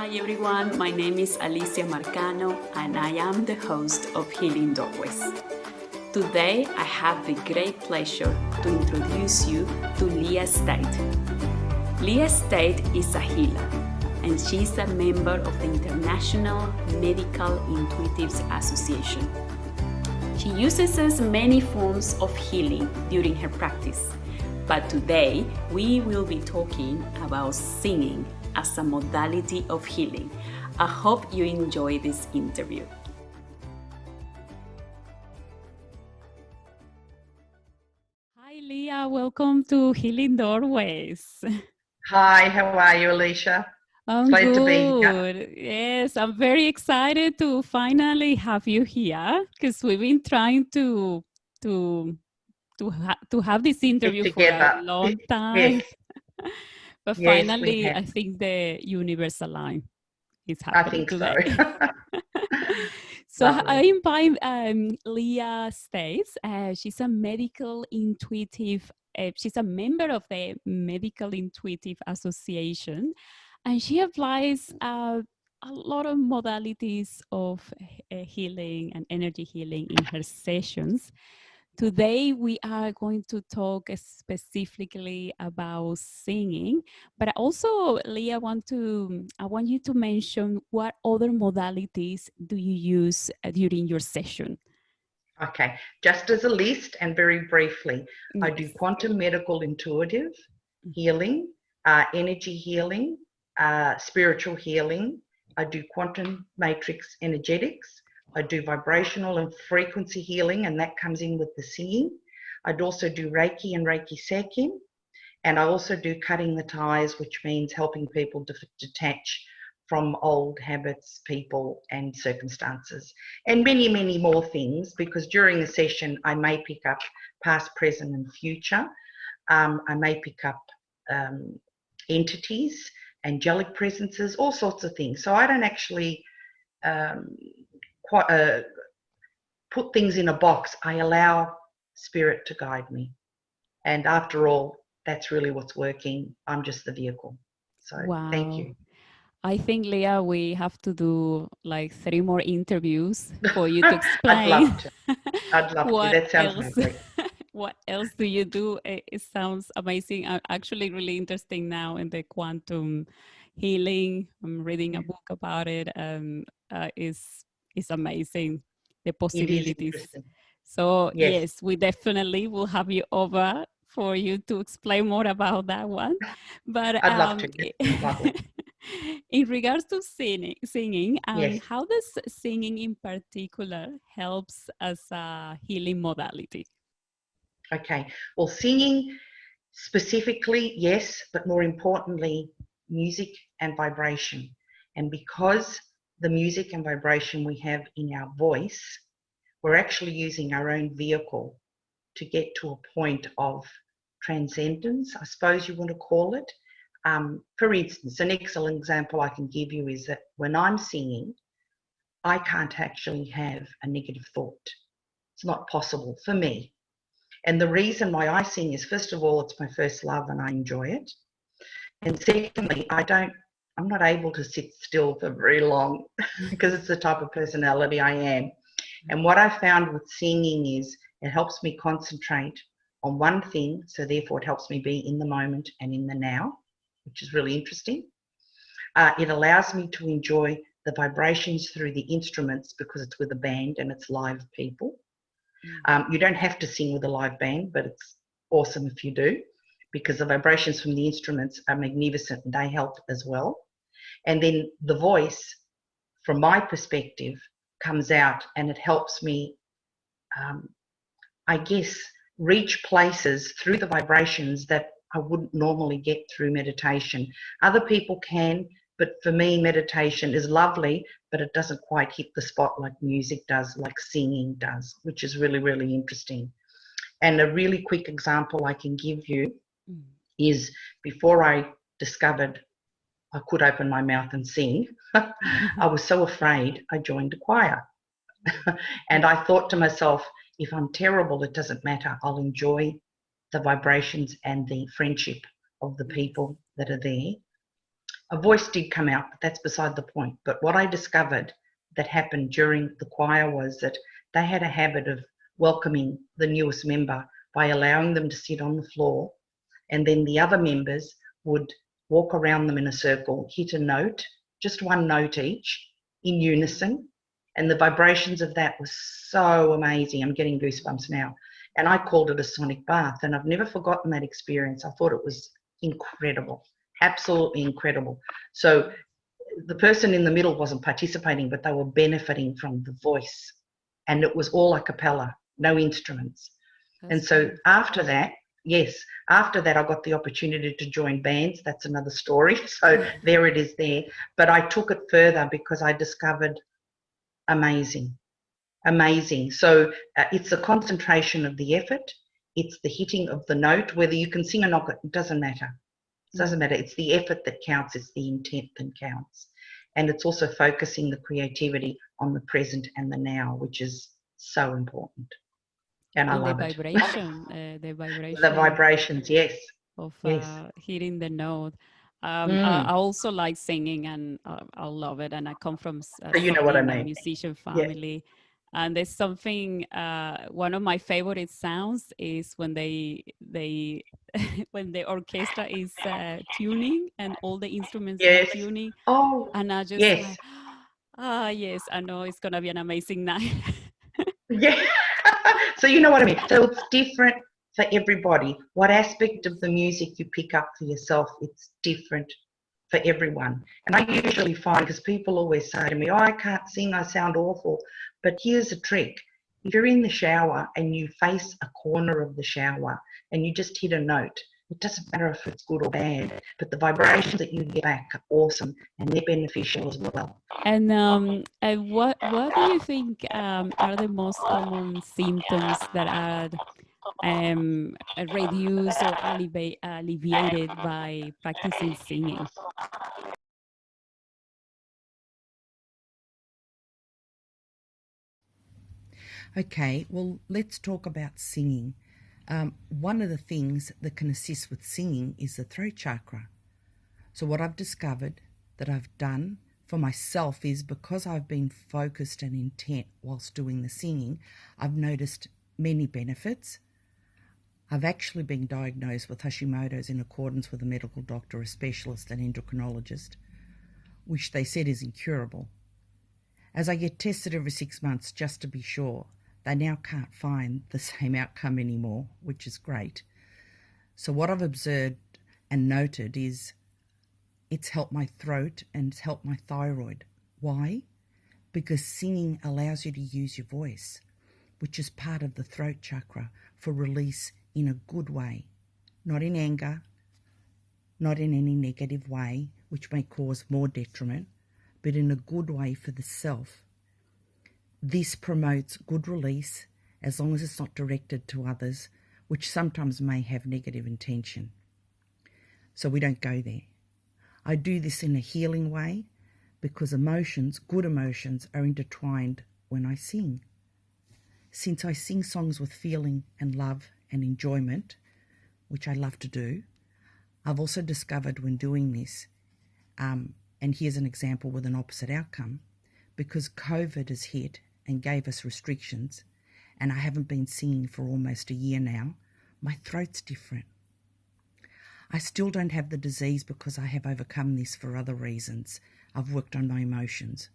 Hi everyone, my name is Alicia Marcano and I am the host of Healing Doorways. Today I have the great pleasure to introduce you to Lia Estate. Lia Estate is a healer and she is a member of the International Medical Intuitives Association. She uses many forms of healing during her practice, but today we will be talking about singing as a modality of healing. I hope you enjoy this interview. Hi Lia, welcome to Healing Doorways. Hi, how are you, Alicia? I'm Glad good. to be here. Yes, I'm very excited to finally have you here because we've been trying to have this interview for a long time. Yes, But yes, we finally, have. I think the universe aligned. It's I happening think so. today. So I Lovely. invite Lia Estate. She's a medical intuitive. She's a member of the Medical Intuitive Association, and she applies a lot of modalities of healing and energy healing in her sessions. Today, we are going to talk specifically about singing, but also, Leah, I want you to mention what other modalities do you use during your session? Okay, just as a list and very briefly, I do Yes. quantum medical intuitive healing, energy healing, spiritual healing. I do quantum matrix energetics. I do vibrational and frequency healing, and that comes in with the singing. I'd also do Reiki and Reiki Sekin. And I also do cutting the ties, which means helping people detach from old habits, people, and circumstances, and many, many more things, because during the session, I may pick up past, present, and future. I may pick up entities, angelic presences, all sorts of things. So I don't actually put things in a box. I allow spirit to guide me. And after all, that's really what's working. I'm just the vehicle. So Wow. Thank you. I think, Leah, we have to do like 3 more interviews for you to explain. I'd love to. That sounds lovely. What else do you do? It sounds amazing. Actually, really interesting now in the quantum healing. I'm reading a book about it, and it's amazing, the possibilities. It is interesting. So yes, we definitely will have you over for you to explain more about that one. But I'd love to. It's lovely. in regards to singing, Yes. how does singing in particular helps as a healing modality? Okay. Well, singing specifically, yes, but more importantly, music and vibration. And because the music and vibration we have in our voice, we're actually using our own vehicle to get to a point of transcendence, I suppose you want to call it. For instance, an excellent example I can give you is that when I'm singing, I can't actually have a negative thought. It's not possible for me. And the reason why I sing is, first of all, it's my first love and I enjoy it. And secondly, I'm not able to sit still for very long because it's the type of personality I am. And what I found with singing is it helps me concentrate on one thing, so therefore it helps me be in the moment and in the now, which is really interesting. It allows me to enjoy the vibrations through the instruments because it's with a band and it's live people. You don't have to sing with a live band, but it's awesome if you do, because the vibrations from the instruments are magnificent and they help as well. And then the voice, from my perspective, comes out and it helps me, I guess, reach places through the vibrations that I wouldn't normally get through meditation. Other people can, but for me, meditation is lovely, but it doesn't quite hit the spot like music does, like singing does, which is really, really interesting. And a really quick example I can give you is before I discovered I could open my mouth and sing, I was so afraid I joined a choir. And I thought to myself, if I'm terrible, it doesn't matter. I'll enjoy the vibrations and the friendship of the people that are there. A voice did come out, but that's beside the point. But what I discovered that happened during the choir was that they had a habit of welcoming the newest member by allowing them to sit on the floor, and then the other members would walk around them in a circle, hit a note, just one note each, in unison. And the vibrations of that was so amazing. I'm getting goosebumps now. And I called it a sonic bath, and I've never forgotten that experience. I thought it was incredible, absolutely incredible. So the person in the middle wasn't participating, but they were benefiting from the voice. And it was all a cappella, no instruments. And so after that, yes, after that, I got the opportunity to join bands. That's another story. So there it is there. But I took it further because I discovered amazing. So it's the concentration of the effort. It's the hitting of the note. Whether you can sing or not, it doesn't matter. It doesn't matter. It's the effort that counts. It's the intent that counts. And it's also focusing the creativity on the present and the now, which is so important. And I love it. The vibration. The vibrations, yes. Of yes. hitting the note. I also like singing, and I love it. And I come from you know what I mean. a musician family. Yeah. And there's something, one of my favorite sounds is when they when the orchestra is tuning and all the instruments are tuning. Oh, and I just like, yes, I know it's going to be an amazing night. Yeah. So you know what I mean. So it's different for everybody. What aspect of the music you pick up for yourself, it's different for everyone. And I usually find, because people always say to me, oh, I can't sing, I sound awful. But here's a trick. If you're in the shower and you face a corner of the shower and you just hit a note, it doesn't matter if it's good or bad, but the vibrations that you get back are awesome and they're beneficial as well. And what do you think are the most common symptoms that are reduced or alleviated by practicing singing? Okay, well, let's talk about singing. One of the things that can assist with singing is the throat chakra. So what I've discovered that I've done for myself is, because I've been focused and intent whilst doing the singing, I've noticed many benefits. I've actually been diagnosed with Hashimoto's in accordance with a medical doctor, a specialist, an endocrinologist, which they said is incurable. As I get tested every 6 months just to be sure, they now can't find the same outcome anymore, which is great. So what I've observed and noted is it's helped my throat and it's helped my thyroid. Why? Because singing allows you to use your voice, which is part of the throat chakra, for release in a good way, not in anger, not in any negative way, which may cause more detriment, but in a good way for the self. This promotes good release as long as it's not directed to others, which sometimes may have negative intention. So we don't go there. I do this in a healing way because emotions, good emotions, are intertwined when I sing. Since I sing songs with feeling and love and enjoyment, which I love to do, I've also discovered when doing this, and here's an example with an opposite outcome, because COVID has hit and gave us restrictions, and I haven't been singing for almost a year now, my throat's different. I still don't have the disease because I have overcome this for other reasons. I've worked on my emotions.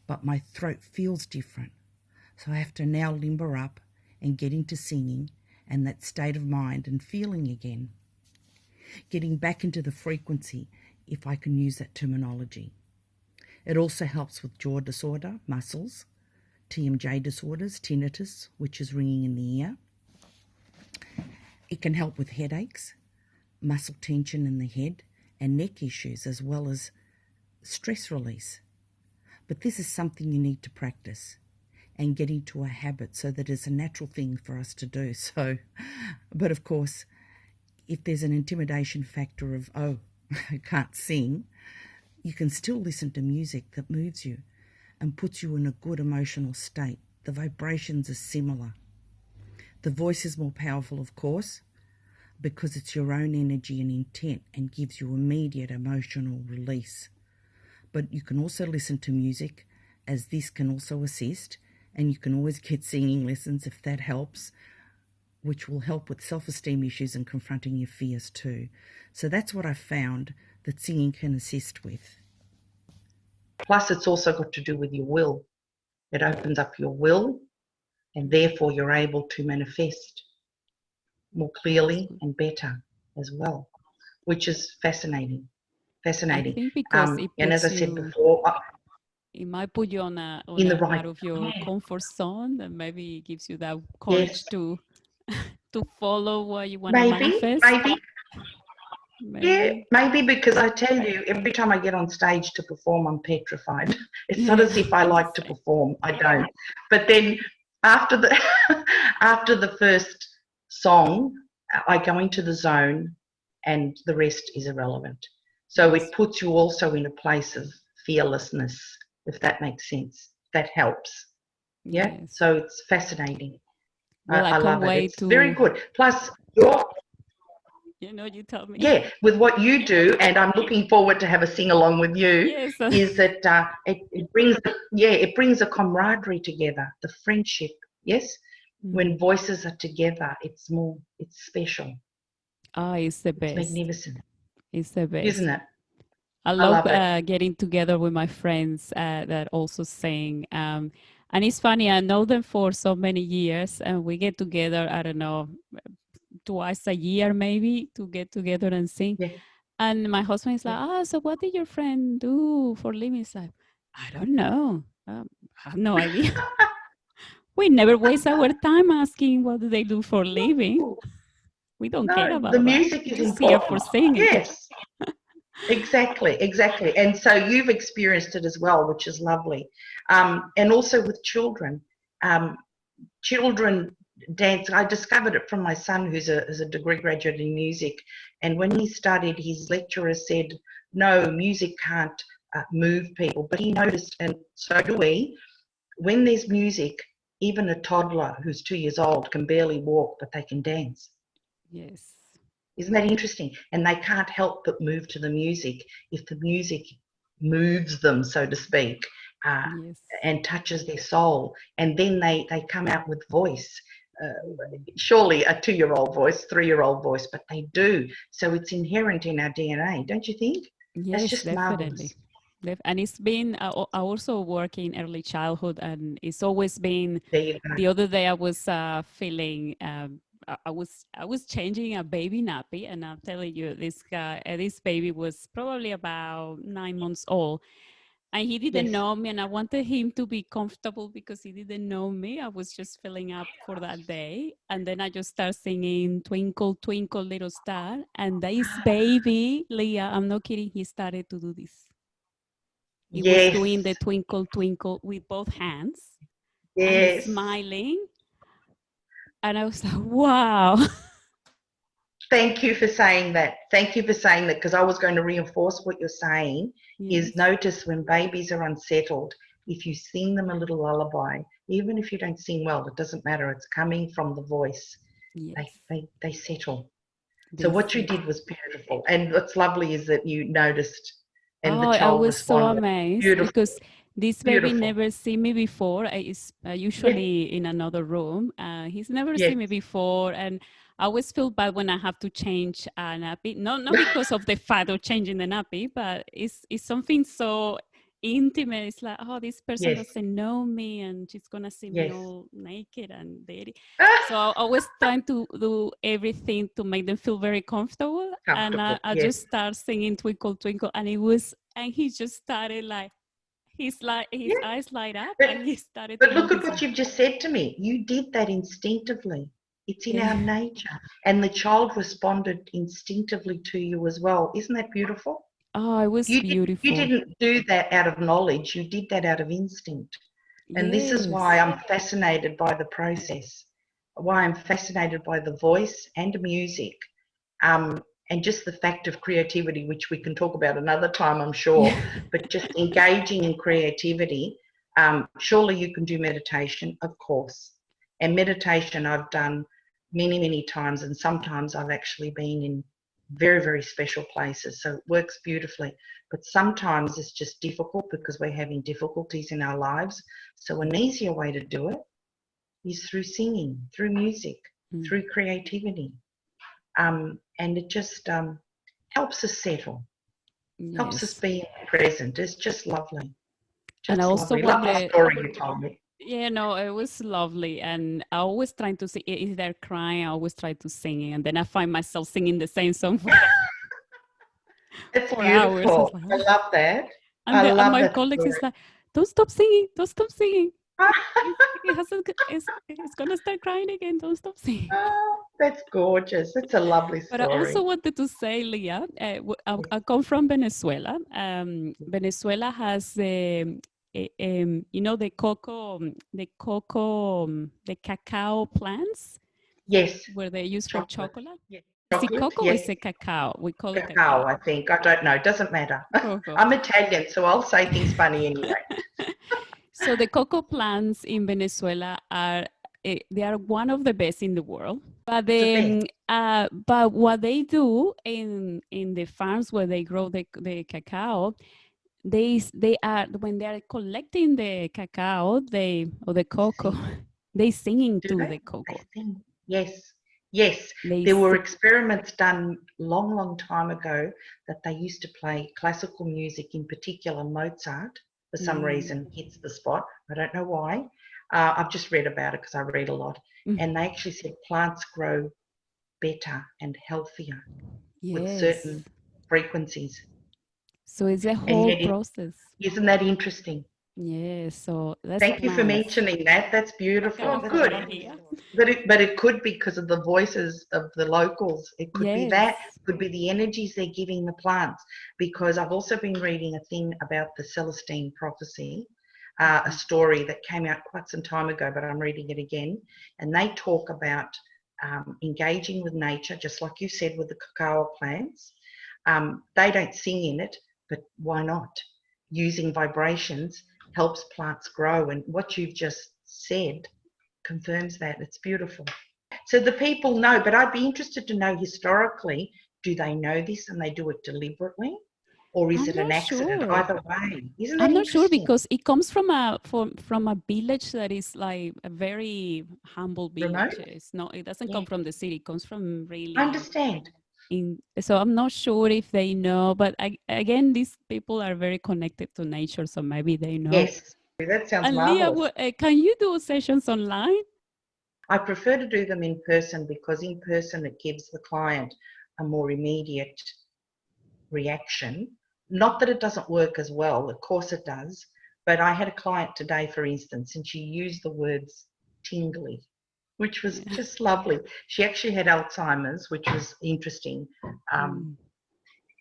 But my throat feels different. So I have to now limber up and get into singing and that state of mind and feeling again. Getting back into the frequency, if I can use that terminology. It also helps with jaw disorder, muscles, TMJ disorders, tinnitus, which is ringing in the ear. It can help with headaches, muscle tension in the head, and neck issues, as well as stress release. But this is something you need to practice and get into a habit so that it's a natural thing for us to do. So, but of course, if there's an intimidation factor of, oh, I can't sing, you can still listen to music that moves you and puts you in a good emotional state. The vibrations are similar. The voice is more powerful, of course, because it's your own energy and intent and gives you immediate emotional release. But you can also listen to music, as this can also assist, and you can always get singing lessons if that helps, which will help with self-esteem issues and confronting your fears too. So that's what I found that singing can assist with. Plus, it's also got to do with your will. It opens up your will, and therefore you're able to manifest more clearly and better as well, which is fascinating. I think because it And as puts I said you, before, it might put you in the right, out of your yeah, comfort zone, and maybe it gives you that yes, courage to to follow what you want to maybe, manifest. yeah, maybe, because I tell you, every time I get on stage to perform, I'm petrified. It's not as if I like to perform. I don't. But then after the after the first song, I go into the zone, and the rest is irrelevant. So it puts you also in a place of fearlessness, if that makes sense. That helps. Yeah. Yes. So it's fascinating. Well, I I can't love it. wait It's to, very good. Plus, you're, you tell me. yeah, with what you do, and I'm looking forward to have a sing along with you. Yes. Is that it brings a camaraderie together, the friendship. Yes, when voices are together, it's special. It's the It's best. magnificent, It's the best. isn't it? I love love it. getting together with my friends that also sing. And it's funny, I know them for so many years, and we get together, I don't know, twice a year maybe, to get together and sing. Yeah. And my husband is like, so what did your friend do for living? It's like, I don't know. I have no idea. We never waste our time asking what do they do for living. We don't care No, about the that. music We're is just here for important. singing. Yes. Exactly. And so you've experienced it as well, which is lovely. And also with children. Children dance. I discovered it from my son, who's a degree graduate in music. And when he studied, his lecturer said, no, music can't move people. But he noticed, and so do we, when there's music, even a toddler who's 2 years old can barely walk, but they can dance. Yes. Isn't that interesting? And they can't help but move to the music if the music moves them, so to speak, and touches their soul. And then they come out with voice. Surely a 2-year-old voice, 3-year-old voice, but they do. So it's inherent in our DNA, don't you think? Yes, That's just definitely. marvelous. And it's been, I also work in early childhood, and it's always been, There you go. the other day I was feeling, I was changing a baby nappy, and I'm telling you, this baby was probably about 9 months old, and he didn't know me, and I wanted him to be comfortable because he didn't know me. I was just filling up for that day, and then I just started singing Twinkle, Twinkle, Little Star, and this baby, Lia, I'm not kidding, he started to do this. He was doing the twinkle, twinkle with both hands, and he's smiling, and I was like, wow. Thank you for saying that. Because I was going to reinforce what you're saying. Is notice when babies are unsettled, if you sing them a little lullaby, even if you don't sing well, it doesn't matter. It's coming from the voice. They settle. So what you did was beautiful. And what's lovely is that you noticed and the child responded. I was so amazed because this baby never seen me before. He's usually in another room. He's never seen me before, and I always feel bad when I have to change a nappy. Not because of the fact of changing the nappy, but it's something so intimate. It's like, oh, this person doesn't know me, and she's gonna see me all naked and dirty. So I was trying to do everything to make them feel very comfortable. And I just started singing Twinkle Twinkle, and he just started like, his eyes light up, and he started. But look at what you've just said to me. You did that instinctively. It's in our nature, and the child responded instinctively to you as well. Isn't that beautiful? Oh, it was beautiful. You didn't do that out of knowledge. You did that out of instinct. And this is why I'm fascinated by the process, why I'm fascinated by the voice and music, and just the fact of creativity, which we can talk about another time, I'm sure, but just engaging in creativity. Surely you can do meditation, of course. And meditation I've done many, many times, and sometimes I've actually been in very, very special places, so it works beautifully. But sometimes it's just difficult because we're having difficulties in our lives. So an easier way to do it is through singing, through music, through creativity. And it just helps us settle, helps us Yes. be present. It's just lovely. And I Just also lovely. Love the story you told me. yeah, no, it was lovely. And I always trying to sing, if they're crying, I always try to sing it. And then I find myself singing the same song for, It's for hours. I was beautiful. like, I "Oh." love that. And, I and love my that colleagues story. is like, don't stop singing, don't stop singing. It's gonna start crying again. Don't stop singing. Oh, that's gorgeous. It's a lovely But I also story. wanted to say, Leah, I come from Venezuela. Venezuela has you know, the the cacao plants Yes. where they use for Chocolate. chocolate. Yes. Is it Chocolate, cocoa or yes. is it cacao? We call it Cacao, cacao. I think. I don't know. It doesn't matter. Cocoa. I'm Italian, so I'll say things funny anyway. So the cocoa plants in Venezuela are they are one of the best in the world. But The but what they do in the farms where they grow the cacao, they are when they are collecting the cacao, or the cocoa, sing. they singing Do to they? the cocoa. They sing. Yes. Yes. They There were sing. experiments done long, long time ago that they used to play classical music, in particular Mozart, for some reason hits the spot. I don't know why. I've just read about it because I read a lot. And they actually said plants grow better and healthier with Yes. certain frequencies. So it's a And whole yet, process. isn't that interesting? Yes. So that's Thank you for plants. mentioning that. That's beautiful. Kind of Good. funny here. But it could be because of the voices of the locals. It could be that. Yes. Could be the energies they're giving the plants. Because I've also been reading a thing about the Celestine prophecy, a story that came out quite some time ago, but I'm reading it again. And they talk about engaging with nature, just like you said with the cacao plants. They don't sing in it, but why not? Using vibrations helps plants grow. And what you've just said confirms that. It's beautiful. So the people know, but I'd be interested to know historically, do they know this and they do it deliberately? Or is I'm it an not accident? sure. Either way. Isn't that I'm not sure interesting? because it comes from a village that is like a very humble village. Remote? It's not. It doesn't come Yeah. from the city. It comes from I really understand. so I'm not sure if they know. But again, these people are very connected to nature, so maybe they know. Yes. That sounds And Leah, marvelous. can you do sessions online? I prefer to do them in person because in person it gives the client a more immediate reaction. Not that it doesn't work as well, of course it does, but I had a client today, for instance, and she used the words tingly, which was just lovely. She actually had Alzheimer's, which was interesting,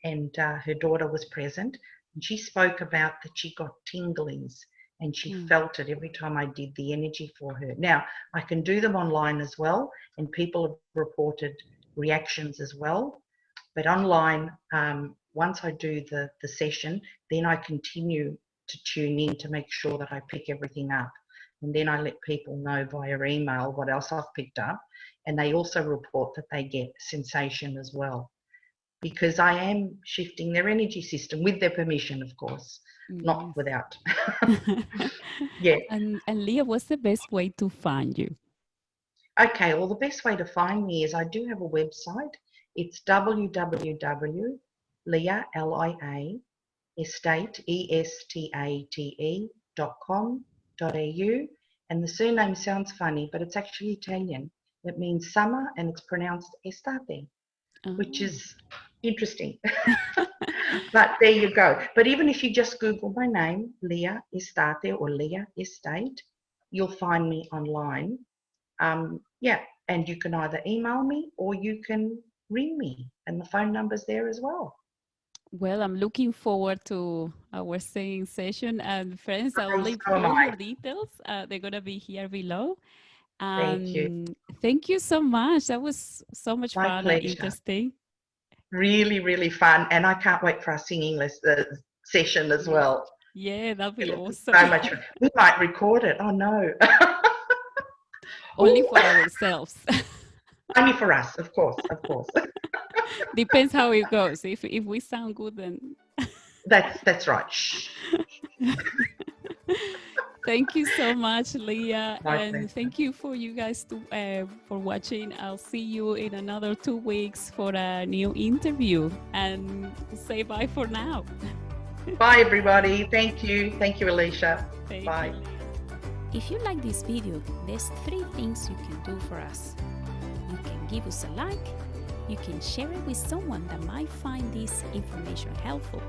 and her daughter was present, and she spoke about that she got tinglies and she felt it every time I did the energy for her. Now, I can do them online as well, and people have reported reactions as well. But online, once I do the session, then I continue to tune in to make sure that I pick everything up. And then I let people know via email what else I've picked up. And they also report that they get sensation as well. Because I am shifting their energy system with their permission, of course, not without. Yeah. And Leah, what's the best way to find you? Okay, well, the best way to find me is I do have a website. It's www.lia, Lia Estate, estate.com.au. And the surname sounds funny, but it's actually Italian. It means summer and it's pronounced estate, which is interesting. But there you go. But even if you just Google my name, Lia Estate or Lia Estate, you'll find me online. Yeah, and you can either email me or you can ring me, and the phone number's there as well. Well, I'm looking forward to our singing session. And friends, I'll leave So am all I. your details. They're going to be here below. Thank you. Thank you so much. That was so much My fun pleasure. and interesting. Really, really fun. And I can't wait for our singing session as well. Yeah, that'd be awesome. So much fun. We might record it. Oh, no. Only for ourselves. Only for us, of course, of course. Depends how it goes. If we sound good, then That's right. Shh. thank you so much, Leah, My and pleasure. thank you for you guys for watching. I'll see you in another 2 weeks for a new interview, and say bye for now. Bye, everybody. Thank you. Thank you, Alicia. Thank Bye. you, Leah. If you like this video, there's 3 things you can do for us. You can give us a like, you can share it with someone that might find this information helpful,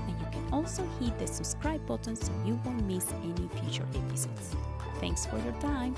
and you can also hit the subscribe button so you won't miss any future episodes. Thanks for your time.